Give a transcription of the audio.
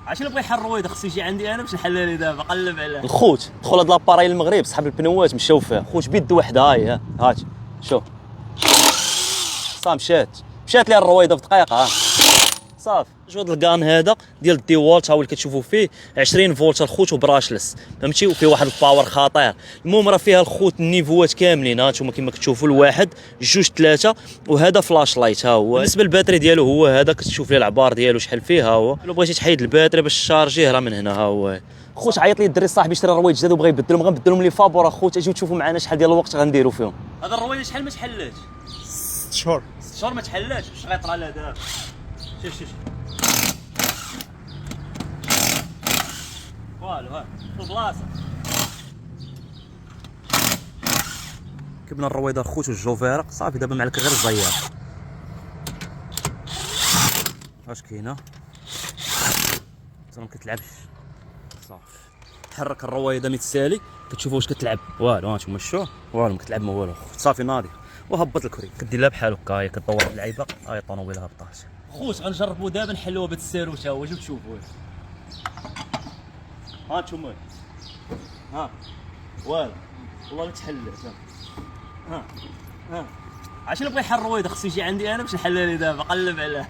عشان بغى يحل الرويضه خصو يجي عندي انا باش نحل ليه دابا قلب عليه. الخوت دخل هاد لاباري للمغرب صحاب البنوات مشاو فيه خوت بيد وحده هاي هات شوف مشات لي الرويضه في دقيقه صافي. شوف هاد الكان هذا ديال الدي وولت ها هو اللي كتشوفوا فيه 20 فولت الخوت وبراشلس فهمتي وفيه واحد الباور خطير. المهم راه فيها الخوت النيفوات كاملين هانتوما كما كتشوفوا الواحد جوج ثلاثه وهذا فلاش لايت ها هو. بالنسبه للباتري ديالو هو هذا كتشوف ليه العبار ديالو شحال فيه ها هو. لو بغيتي تحيد الباتري باش تشارجيه راه من هنا ها هو. خوت عيط لي الدري صاحبي اشترى روايج جداد وبغى يبدلهم غنبدلهم لي فابور اخوت اجيو تشوفوا معنا شحال ديال الوقت غنديروا فيهم. هذا الرويضه شحال ما تحلاتش 6 شهور 6 شهور ما تحلاتش واش غيطرى لها دابا. شوف والو ها في البلاصه كبنا الرويضه الخوت والجوفيرق صافي دابا معلك غير الزيار واش كاينه ما كتلعبش صافي. تحرك الرويضه متسالي كتشوفوا واش كتلعب والو هانتوما شوف والو ما كتلعب ما والو صافي ناضي وهبط الكري كدير لها بحال هكا هي كدور اللعيبه هاي الطوموبيله هبطات. خوت غنجربوا دابا نحلوها بهاد الساروت ها هو جيو تشوفوه هانتوما ها والو والله ما تحلات ها عشان بغى يحل الرويضه خصو يجي عندي انا باش نحلها ليه دابا قلب عليه.